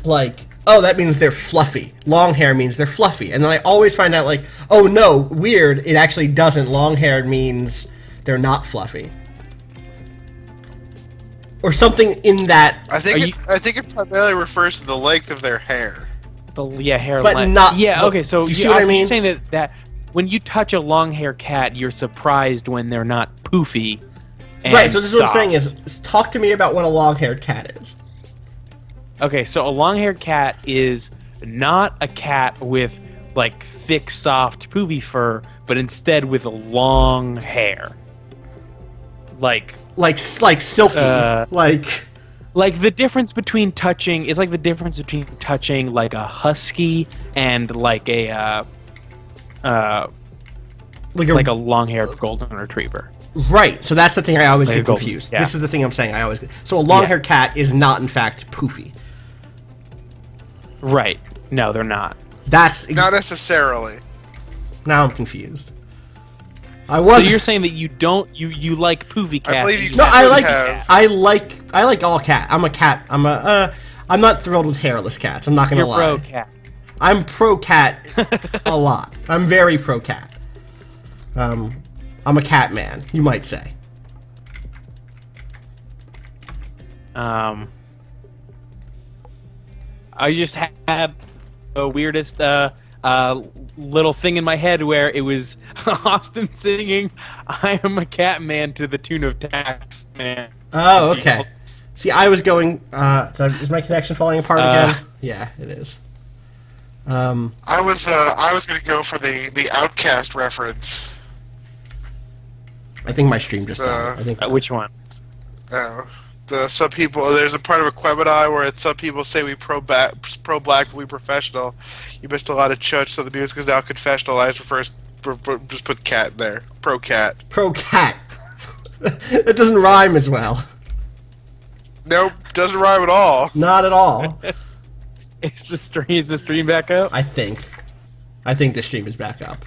like, oh, that means they're fluffy. Long hair means they're fluffy, and then I always find out, like, oh no, weird. It actually doesn't. Long-haired means they're not fluffy, or something in that.
I think it primarily refers to the length of their hair.
Hair
But
length.
not-
Yeah,
but-
okay, so
do you see what I mean?
You're saying that when you touch a long-haired cat, you're surprised when they're not poofy. And
Right. So this is what I'm saying
soft.
is talk to me about what a long-haired cat is.
Okay, so a long-haired cat is not a cat with like thick, soft, poofy fur, but instead with long hair. Like
silky,
like the difference between touching is like the difference between touching like a husky and like a long-haired golden retriever.
Right, so that's the thing I always
Like
get
a golden-
confused.
yeah.
This is the thing I'm saying I always get. So a long-haired cat is not, in fact, poofy.
Right. No, they're not.
That's...
Not necessarily.
Now I'm confused. I was...
So you're saying that you don't you like poofy cats?
I believe
and
you
No,
can
I like...
have-
I like all cat. I'm a cat. I'm not thrilled with hairless cats. I'm not gonna
You're
lie.
pro cat.
I'm pro-cat a lot. I'm very pro-cat. I'm a cat man, you might say.
I just had the weirdest little thing in my head where it was Austin singing "I am a cat man" to the tune of Tax Man.
Oh, okay. See, I was going... is my connection falling apart again? Yeah, it is.
I was gonna go for the Outcast reference.
I think my stream just died. I think
Which one?
Some people, there's a part of Equemini where some people say we pro-black, but we professional. You missed a lot of church, so the music is now confessional. I just put cat in there. Pro-cat.
pro-cat. That doesn't rhyme as well.
Nope, doesn't rhyme at all.
Not at all.
Is the stream back up?
I think the stream is back up.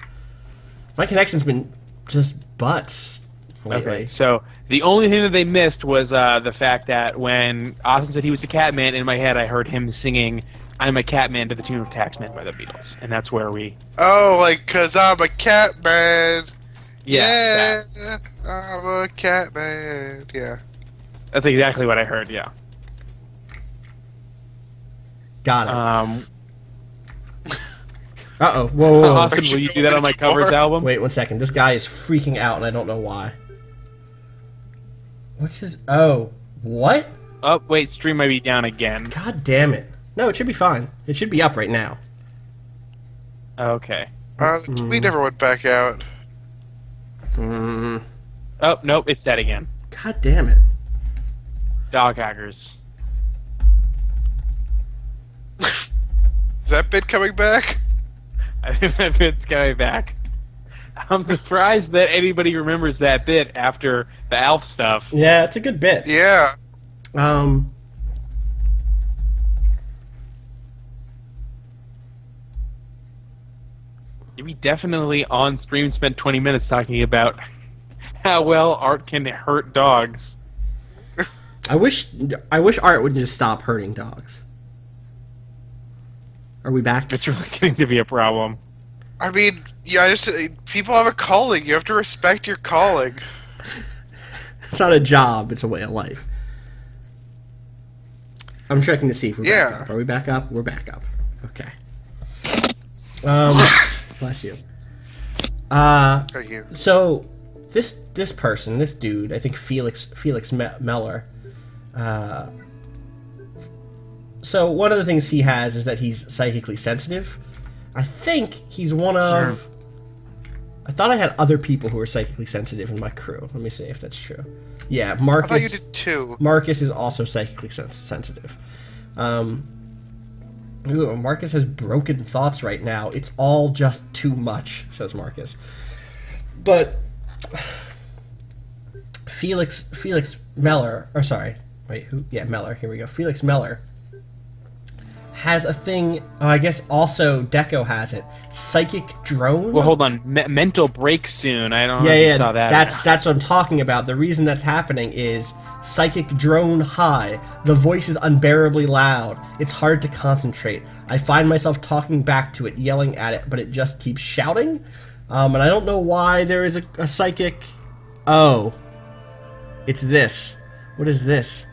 My connection's been just butts lately.
Okay, so the only thing that they missed was the fact that when Austin said he was a cat man, in my head I heard him singing "I'm a cat man" to the tune of "Taxman" by the Beatles, and that's where we.
Oh, like, 'cause I'm a cat man.
Yeah,
Yeah, I'm a cat man. Yeah.
that's exactly what I heard. Yeah.
Got it. Uh-oh. Whoa, whoa, whoa.
Austin, will you do that on my covers album?
Wait 1 second. This guy is freaking out, and I don't know why. What's his... Oh. What?
Oh, wait, stream might be down again.
God damn it. No, it should be fine. It should be up right now.
Okay.
Hmm.
We never went back out.
Mm.
Oh, nope, it's dead again.
God damn it.
Dog hackers.
Is that bit coming back?
I think that bit's coming back. I'm surprised that anybody remembers that bit after the Alf stuff.
Yeah, it's a good bit.
Yeah.
We definitely on stream spent 20 minutes talking about how well art can hurt dogs.
I wish art would just stop hurting dogs. Are we back?
It's really getting to be a problem.
I mean, yeah, people have a calling. You have to respect your calling.
It's not a job, it's a way of life. I'm checking to see if we're back up. Are we back up? We're back up. Okay. Bless you.
Thank you.
So, this person, this dude, I think Felix Meller, so one of the things he has is that he's psychically sensitive. I think he's one of...
Sure.
I thought I had other people who were psychically sensitive in my crew. Let me see if that's true. Yeah, Marcus...
I thought you did too.
Marcus is also psychically sensitive. Ooh, Marcus has broken thoughts right now. It's all just too much, says Marcus. But... Felix Meller... Or sorry. Wait, who? Yeah, Meller. Here we go. Felix Meller has a thing. Oh, I guess also Deco has it. Psychic drone.
Well, hold on. Mental break soon. I don't know if you saw that.
That's what I'm talking about. The reason that's happening is psychic drone high. The voice is unbearably loud. It's hard to concentrate. I find myself talking back to it, yelling at it, but it just keeps shouting. And I don't know why there is a psychic. Oh, it's this. What is this?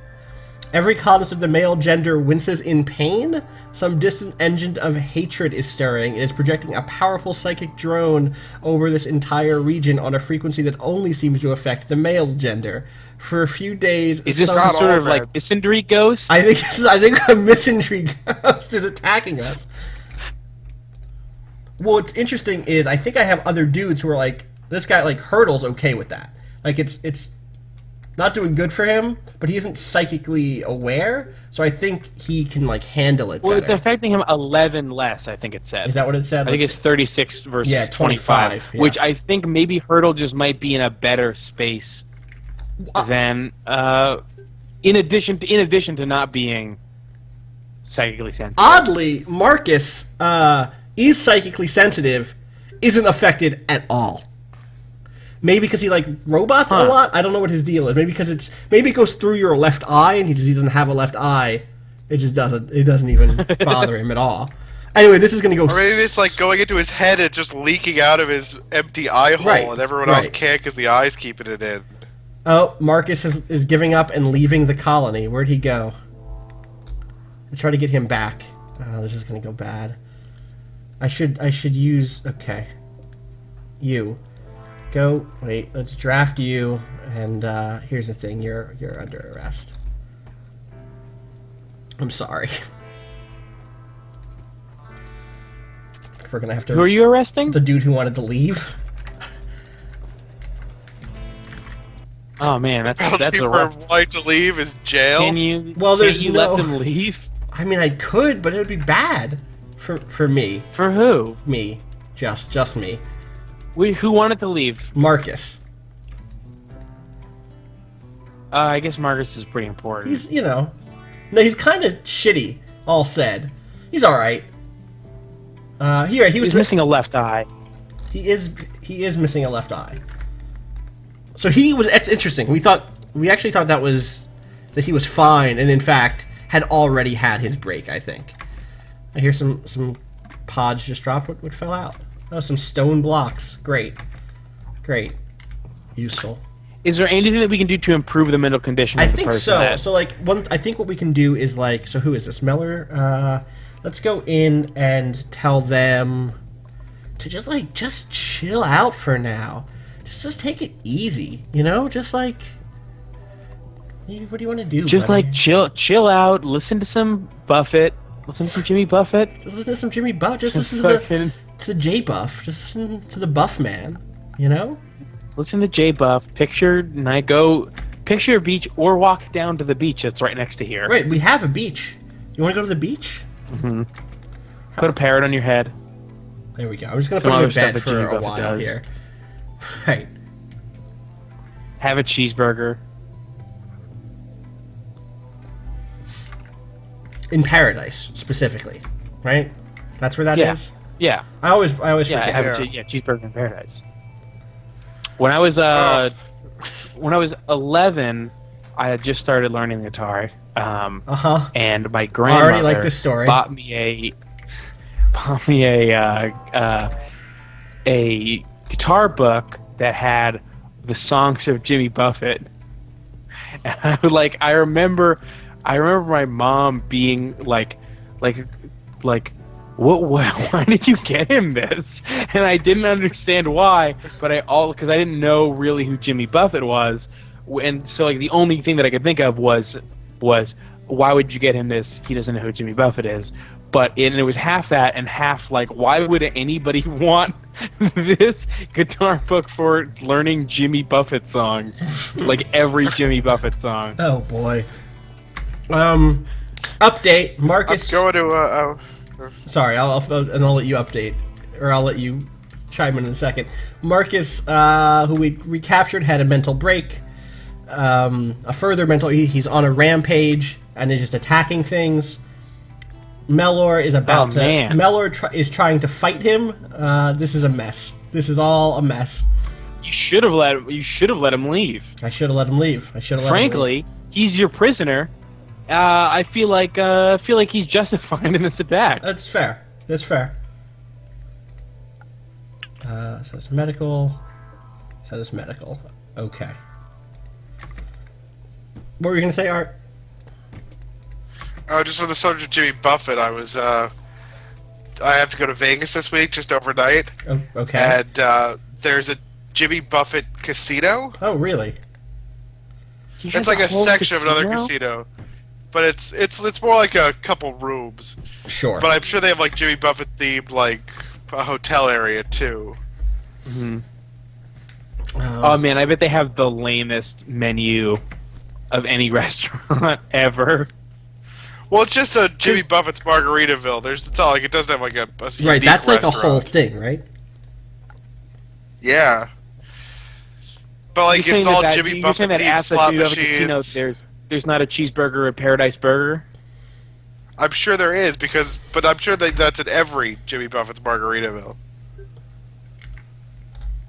Every cognizance of the male gender winces in pain. Some distant engine of hatred is stirring. It is projecting a powerful psychic drone over this entire region on a frequency that only seems to affect the male gender. For a few days...
Is this some sort of, like, misandry ghost?
I think a misandry ghost is attacking us. Well, what's interesting is I think I have other dudes who are like, this guy, like, Hurdle's okay with that. Like, it's not doing good for him, but he isn't psychically aware, so I think he can, like, handle it better.
Well, it's affecting him 11 less, I think it said.
Is that what it said?
I think it's 36 versus
25, yeah.
Which I think maybe Hurdle just might be in a better space than, in addition to not being psychically sensitive.
Oddly, Marcus is psychically sensitive, isn't affected at all. Maybe because he like robots a lot. I don't know what his deal is. Maybe because it goes through your left eye, and he doesn't have a left eye. It just doesn't. It doesn't even bother him at all. Anyway, this is gonna go.
Or maybe it's like going into his head and just leaking out of his empty eye hole, and everyone else can't because the eye's keeping it in.
Oh, Marcus is giving up and leaving the colony. Where'd he go? Let's try to get him back. Oh, this is gonna go bad. I should use. Okay. You. Go. Wait. Let's draft you. And here's the thing. You're under arrest. I'm sorry. We're gonna have to.
Who are you arresting?
The dude who wanted to leave.
Oh man, that's a
rough. For wanting to leave is jail.
Can you?
Well,
let them leave?
I mean, I could, but it would be bad for me.
For who?
Me. Just me.
Who wanted to leave?
Marcus.
I guess Marcus is pretty important.
He's, no, he's kind of shitty, all said. He's alright. He was
missing a left eye.
He is missing a left eye. So it's interesting. We actually thought that he was fine, and in fact, had already had his break, I think. I hear some pods just dropped. What fell out? Oh, some stone blocks. Great. Useful.
Is there anything that we can do to improve the mental condition of the person?
I think so. So, like, I think what we can do is, like, so who is this? Meller? Let's go in and tell them to just chill out for now. Just take it easy, Just, like, what do you want to do,
Just,
buddy?
like, chill out, listen to some Buffett, listen to some Jimmy Buffett.
Just listen to some Jimmy Buffett, just listen to the J-Buff, just listen to the Buff Man,
Listen to J-Buff, picture a beach, or walk down to the beach that's right next to here.
Right, we have a beach. You want to go to the beach?
Mm-hmm. Put a parrot on your head.
There we go. I'm just going to put you in bed for a while here. Right.
Have a cheeseburger.
In paradise, specifically. Right? That's where that is?
Yeah.
I always
Yeah, I
forget.
have cheeseburger in paradise. When I was 11, I had just started learning the guitar. And my grandmother
I already like this story.
bought me a guitar book that had the songs of Jimmy Buffett. And I remember my mom being like, what? Why did you get him this? And I didn't understand why, but because I didn't know really who Jimmy Buffett was, and so the only thing that I could think of was why would you get him this? He doesn't know who Jimmy Buffett is. But it was half that and half why would anybody want this guitar book for learning Jimmy Buffett songs? Every Jimmy Buffett song.
Oh boy. Update, Marcus.
I'm going to
Sorry, I'll let you update, or I'll let you chime in a second. Marcus, who we recaptured, had a mental break. A further mental. He's on a rampage and is just attacking things. Melor is about to.
Man.
Melor is trying to fight him. This is a mess. This is all a mess.
You should have let him leave.
I should have let him leave.
Frankly, he's your prisoner. I feel like he's justified in this attack.
That's fair. That's fair. Says medical. Says medical. Okay. What were you gonna say, Art?
just on the subject of Jimmy Buffett, I have to go to Vegas this week, just overnight.
Oh, okay.
And there's a Jimmy Buffett casino.
Oh, really?
It's like a section of another casino, but it's more like a couple rooms.
Sure.
But I'm sure they have Jimmy Buffett themed a hotel area too.
Mm-hmm. Oh man, I bet they have the lamest menu of any restaurant ever.
Well, it's just a Jimmy Buffett's Margaritaville. It's all it doesn't have a
right. That's
restaurant.
A whole thing, right?
Yeah. But it's all Jimmy Buffett themed slot machines.
There's not a cheeseburger at Paradise Burger.
I'm sure there is but I'm sure that's in every Jimmy Buffett's Margaritaville.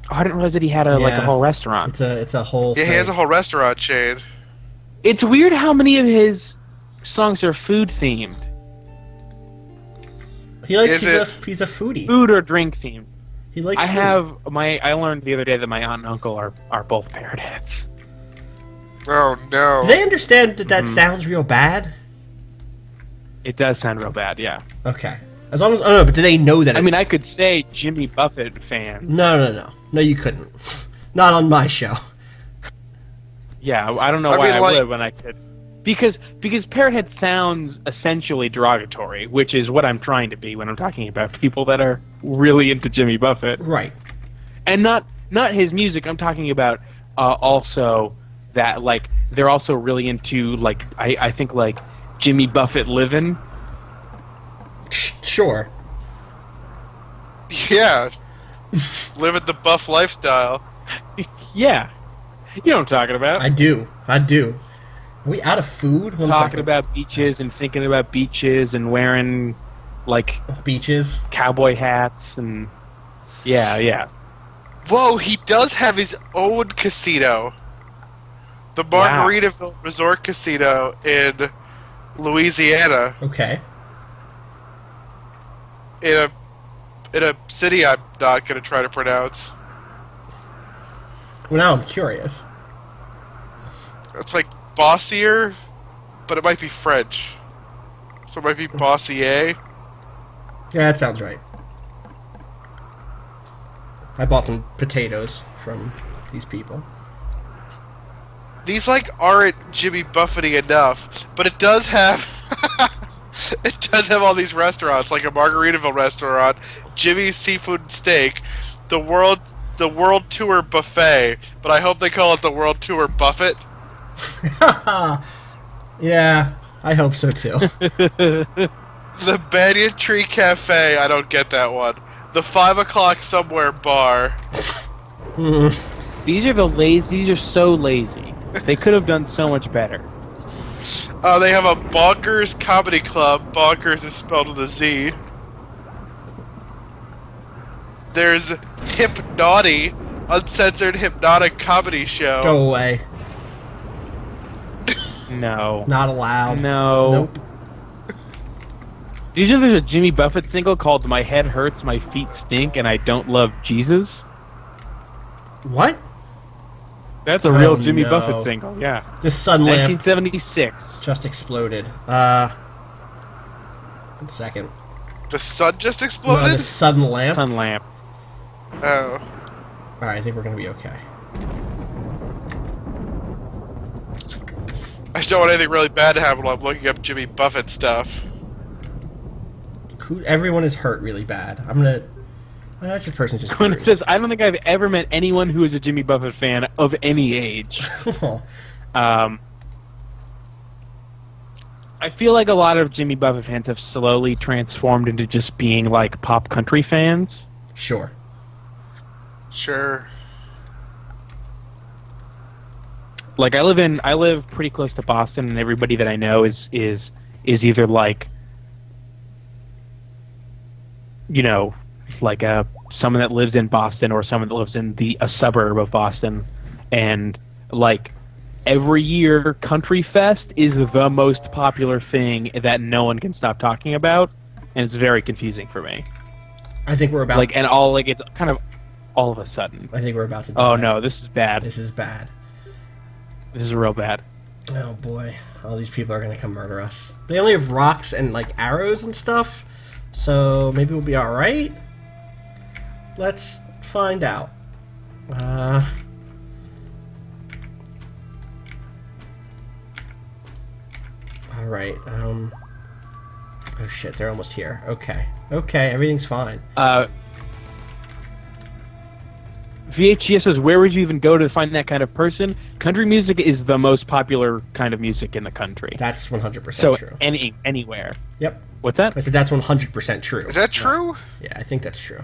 Oh, I didn't realize that he had a whole restaurant.
It's a whole.
Yeah, he has a whole restaurant chain.
It's weird how many of his songs are food themed.
He's a foodie.
Food or drink themed.
He likes.
I learned the other day that my aunt and uncle are both parrot heads.
Oh no!
Do they understand that sounds real bad?
It does sound real bad, yeah.
Okay. As long as but do they know that?
I could say Jimmy Buffett fan.
No, you couldn't. Not on my show.
Yeah, I don't know why I would when I could. Because Parrothead sounds essentially derogatory, which is what I'm trying to be when I'm talking about people that are really into Jimmy Buffett.
Right.
And not his music. I'm talking about also that they're also really into I think Jimmy Buffett living.
Sure.
Yeah. Living the buff lifestyle.
Yeah. You know what I'm talking about.
I do. Are we out of food?
Talking about beaches and thinking about beaches and wearing
beaches,
cowboy hats and yeah.
Whoa, he does have his own casino. The Margaritaville Resort Casino in Louisiana.
Okay.
In a city I'm not going to try to pronounce.
Well, now I'm curious.
It's Bossier, but it might be French. So it might be Bossier.
Yeah, that sounds right. I bought some potatoes from these people.
These aren't Jimmy Buffett-y enough, but it does have it does have all these restaurants, like a Margaritaville restaurant, Jimmy's Seafood and Steak, the World Tour Buffet, but I hope they call it the World Tour Buffet.
Yeah, I hope so too.
The Banyan Tree Cafe, I don't get that one. The 5 o'clock somewhere bar.
These are so lazy. They could have done so much better.
They have a Bonkers Comedy Club. Bonkers is spelled with a Z. There's Hip Naughty, uncensored hypnotic comedy show.
Go away.
No.
Not allowed.
No.
Nope.
Did you know there's a Jimmy Buffett single called "My Head Hurts, My Feet Stink, and I Don't Love Jesus"?
What?
That's a real
Oh,
Jimmy
no.
Buffett single. Yeah.
This sun lamp
1976.
just exploded. 1 second.
The sun just
No,
exploded?
the sun lamp.
Sun lamp.
Oh.
Alright, I think we're gonna be okay.
I just don't want anything really bad to happen while I'm looking up Jimmy Buffett stuff.
Everyone is hurt really bad. I'm gonna... That's a person just...
When it says, I don't think I've ever met anyone who is a Jimmy Buffett fan of any age. I feel like a lot of Jimmy Buffett fans have slowly transformed into just being like pop country fans.
Sure.
Sure.
Like I live pretty close to Boston, and everybody that I know is either like, you know, like someone that lives in Boston or someone that lives in a suburb of Boston, and like every year Country Fest is the most popular thing that no one can stop talking about, and it's very confusing for me.
I think we're about...
Like, and all like it's kind of all of a sudden.
I think we're about to die.
Oh no, this is bad.
This is bad.
This is real bad.
Oh boy. All these people are gonna come murder us. They only have rocks and like arrows and stuff, so maybe we'll be alright? Let's find out. Alright, oh shit, they're almost here. Okay. Okay, everything's fine.
VHS says, where would you even go to find that kind of person? Country music is the most popular kind of music in the country.
That's 100%
So
true.
anywhere.
Yep.
What's that?
I said that's 100% true.
Is that true?
Yeah, I think that's true.